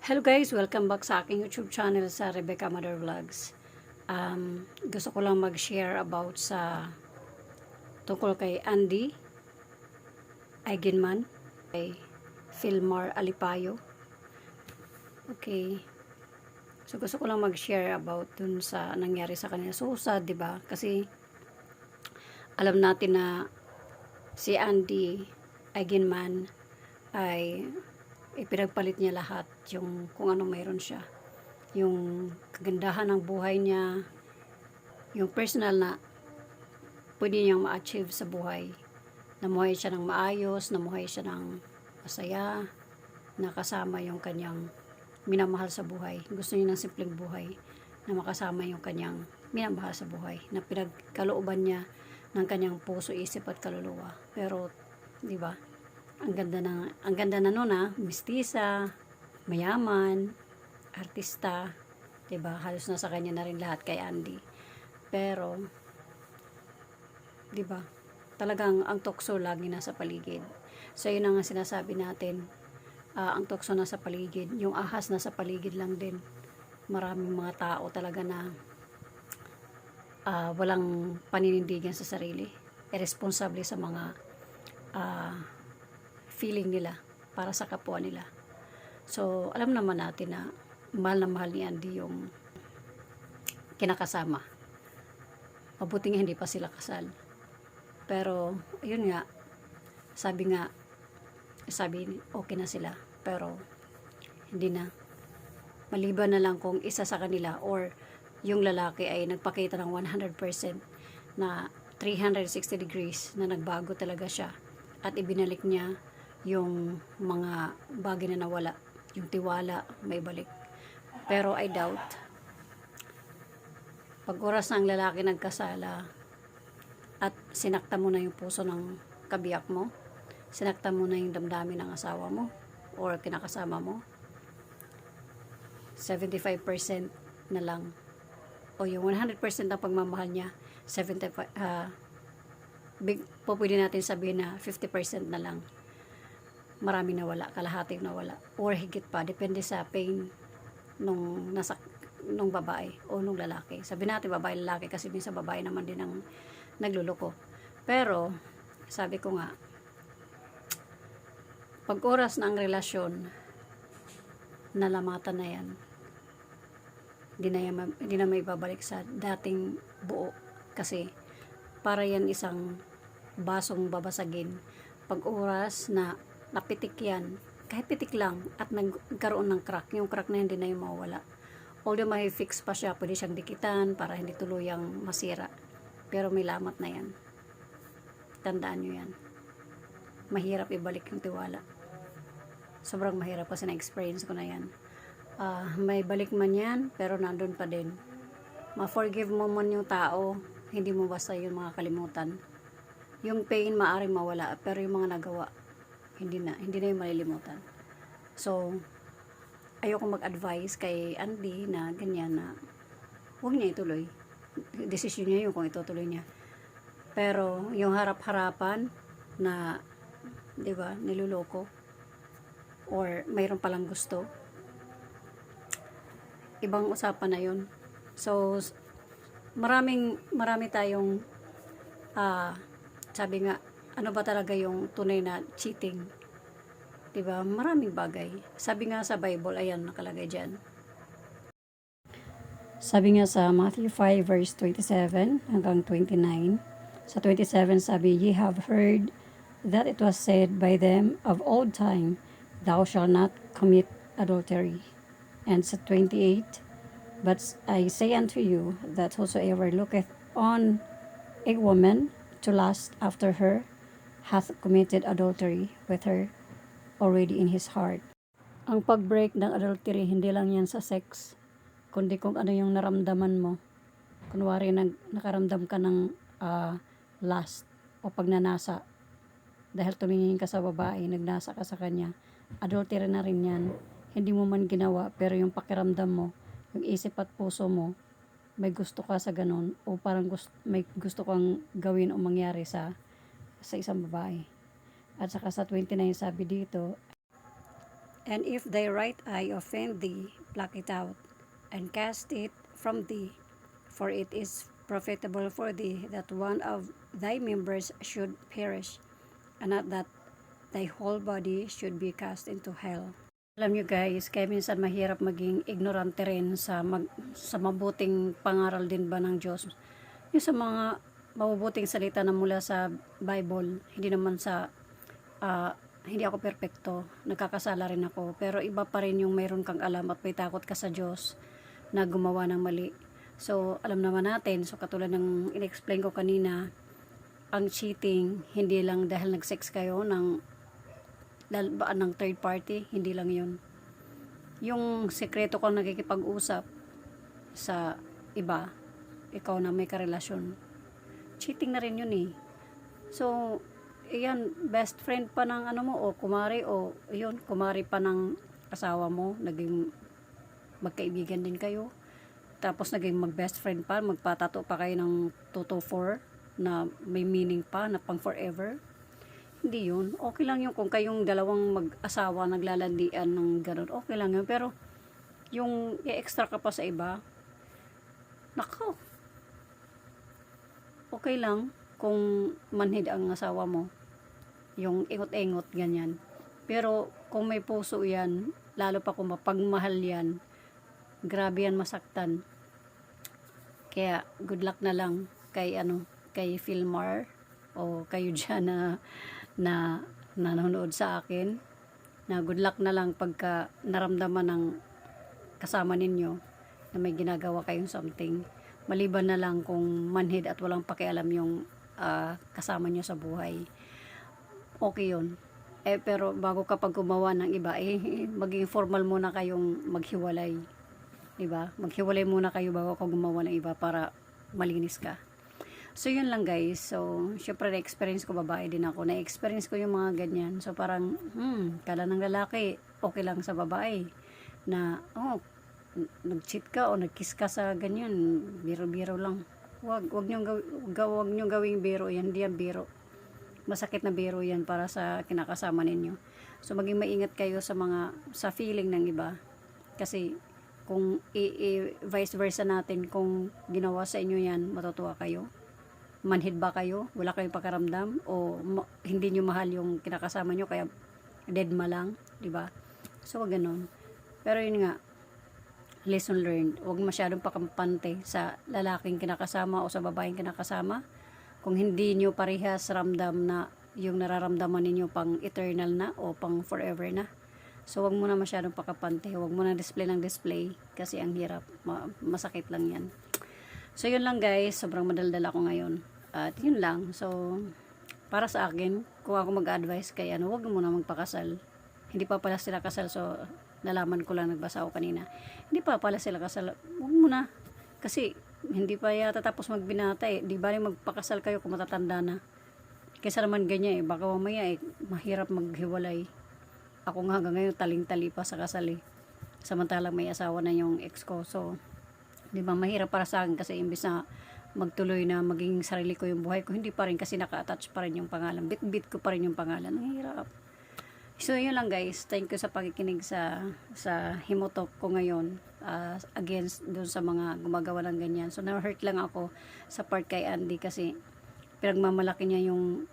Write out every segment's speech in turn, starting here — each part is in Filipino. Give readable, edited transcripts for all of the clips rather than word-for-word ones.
Hello guys! Welcome back sa aking YouTube channel sa Rebecca Mother Vlogs. Gusto ko lang mag-share about sa tungkol kay Andy Eigenman, kay Philmar Alipayo. Okay. So gusto ko lang mag-share about dun sa nangyari sa kanila. So sad, 'di ba? Kasi alam natin na si Andy Eigenman ay ipinagpalit niya lahat yung kung anong mayroon siya, yung kagandahan ng buhay niya, yung personal na pwede niyang ma-achieve sa buhay, namuhay siya ng maayos, namuhay siya ng masaya, nakasama yung kanyang minamahal sa buhay. Gusto niya ng simpleng buhay na makasama yung kanyang minamahal sa buhay, na pinagkalooban niya ng kanyang puso, isip at kaluluwa. Pero di ba, ang ganda na noon, mistisa, mayaman, artista, 'di ba? Halos nasa kanya na rin lahat kay Andy. Pero 'di ba? Talagang ang tukso lagi nasa paligid. So yun ang sinasabi natin, ang tukso nasa paligid, yung ahas nasa paligid lang din. Maraming mga tao talaga na walang paninindigan sa sarili, irresponsible sa mga feeling nila para sa kapwa nila. So, alam naman natin na mahal ni Andy yung kinakasama. Mabuting hindi pa sila kasal. Pero, yun nga, sabi okay na sila. Pero, hindi na. Maliban na lang kung isa sa kanila or yung lalaki ay nagpakita ng 100% na 360 degrees na nagbago talaga siya at ibinalik niya yung mga bagay na nawala, yung tiwala may balik. Pero I doubt, pag oras ng lalaki nagkasala at sinakta mo na yung puso ng kabiyak mo, sinakta mo na yung damdamin ng asawa mo or kinakasama mo, 75% na lang, o yung 100% ng pagmamahal niya, 75, pwede natin sabihin na 50% na lang, maraming nawala, kalahating nawala, or higit pa, depende sa pain nung babae o nung lalaki. Sabi natin babae lalaki kasi minsan babae naman din ang nagluloko. Pero sabi ko nga, pag oras na ang relasyon, nalamatan na yan, hindi na may babalik sa dating buo, kasi para yan isang basong babasagin. Pag oras na napitik yan, kahit pitik lang, at nagkaroon ng crack, yung crack na hindi na yung mawala. Although may fix pa siya, pwede siyang dikitan para hindi tuluyang masira. Pero may lamat na yan. Tandaan nyo yan. Mahirap ibalik yung tiwala. Sobrang mahirap kasi na-experience ko na yan. May balik man yan, pero nandun pa din. Ma-forgive mo man yung tao, hindi mo basta yung mga kalimutan. Yung pain maaring mawala, pero yung mga nagawa, hindi na yung malilimutan. So, ayoko mag-advise kay Andy na ganyan, na huwag niya ituloy. Desisyon niya yun kung itutuloy niya. Pero, yung harap-harapan na, di ba, niluloko, or mayroon palang gusto, ibang usapan na yun. So, marami tayong, sabi nga, ano ba talaga yung tunay na cheating? Diba? Maraming bagay. Sabi nga sa Bible, ayan, nakalagay dyan. Sabi nga sa Matthew 5 verse 27 hanggang 29. Sa 27 sabi, "Ye have heard that it was said by them of old time, Thou shalt not commit adultery." And sa 28, "But I say unto you, that whosoever looketh on a woman to lust after her, hath committed adultery with her already in his heart." Ang pag-break ng adultery, hindi lang yan sa sex, kundi kung ano yung naramdaman mo. Kunwari nakaramdam ka ng lust o pagnanasa, dahil tumingin ka sa babae, nagnasa ka sa kanya, adultery na rin yan. Hindi mo man ginawa, pero yung pakiramdam mo, yung isip at puso mo, may gusto ka sa ganun, o parang may gusto kang gawin o mangyari sa isang babae. At saka sa 29 sabi dito, And if thy right eye offend thee, pluck it out, and cast it from thee. For it is profitable for thee that one of thy members should perish, and not that thy whole body should be cast into hell. Alam nyo guys, kaya minsan mahirap maging ignorante rin sa mabuting pangaral din ba ng Diyos. Yung sa mga mabubuting salita na mula sa Bible, hindi naman sa hindi ako perpekto, nagkakasala rin ako, pero iba pa rin yung mayroon kang alam at may takot ka sa Diyos na gumawa ng mali. So, alam naman natin, so katulad ng in-explain ko kanina, ang cheating, hindi lang dahil nag-sex kayo ng third party, hindi lang yun. Yung sekreto kang nakikipag-usap sa iba, ikaw na may karelasyon, cheating na rin yun eh. So, iyan, best friend pa ng ano mo, o kumari, o yun, kumari pa ng asawa mo, naging magkaibigan din kayo, tapos naging mag-best friend pa, magpatato pa kayo ng 224 na may meaning pa, na pang forever. Hindi yun. Okay lang yun kung kayong dalawang mag-asawa naglalandian ng ganun. Okay lang yun. Pero yung i-extra ka pa sa iba, nako, okay lang kung manhid ang asawa mo, yung ingot-ingot ganyan. Pero kung may puso yan, lalo pa kung mapagmahal yan, grabe yan masaktan. Kaya good luck na lang kay kay Philmar o kayo dyan na nanonood sa akin, na good luck na lang pagka naramdaman ng kasama ninyo na may ginagawa kayong something, maliban na lang kung manhid at walang pakialam yung kasama nyo sa buhay. Okay yun. Pero bago kapag gumawa ng iba, maging formal muna kayong maghiwalay. Diba? Maghiwalay muna kayo bago ka gumawa ng iba para malinis ka. So, yun lang guys. So, syempre na-experience ko, babae din ako. Na-experience ko yung mga ganyan. So, parang, kala ng lalaki, okay lang sa babae. Na, nag-cheat ka o nag-kiss ka sa ganyan. Biro-biro lang. Wag nyo gawing biro yan. Hindi yan biro. Masakit na biro yan para sa kinakasama ninyo. So, maging maingat kayo sa feeling ng iba. Kasi, kung vice versa natin, kung ginawa sa inyo yan, matutuwa kayo. Manhid ba kayo? Wala kayong pakaramdam? O hindi nyo mahal yung kinakasama nyo, kaya dead ma lang? Diba? So, ganun. Pero yun nga, lesson learned. Huwag masyadong pakampante sa lalaking kinakasama o sa babaeng kinakasama. Kung hindi nyo parehas ramdam na yung nararamdaman ninyo pang eternal na o pang forever na. So, huwag mo na masyadong pakapante. Huwag mo na display ng display kasi ang hirap. Masakit lang yan. So, yun lang guys. Sobrang madaldal ako ngayon. At yun lang. So, para sa akin, kung ako mag-advise kay huwag mo na magpakasal. Hindi pa pala sila kasal. So, nalaman ko lang, nagbasa ako kanina. Hindi pa pala sila kasal. Huwag mo na. Kasi, hindi pa yata tapos magbinata eh. Di ba rin magpakasal kayo kung matatanda na. Kaysa naman ganyan eh. Baka mamaya mahirap maghiwalay. Ako nga hanggang ngayon taling-tali pa sa kasal eh. Samantalang may asawa na yung ex ko. So, di ba mahirap para sa akin kasi imbis na magtuloy na maging sarili ko yung buhay ko, hindi pa rin kasi naka-attach pa rin yung pangalan. Bit-bit ko pa rin yung pangalan. Ang hirap. So, yun lang guys. Thank you sa pakikinig sa Himutok ko ngayon. Against dun sa mga gumagawa ng ganyan. So, na-hurt lang ako sa part kay Andy kasi pinagmamalaki niya yung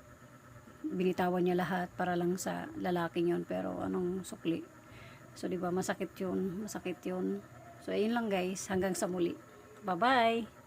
binitawan niya lahat para lang sa lalaki yun, pero anong sukli. So, di ba masakit yun. So, ayun lang guys. Hanggang sa muli. Bye-bye!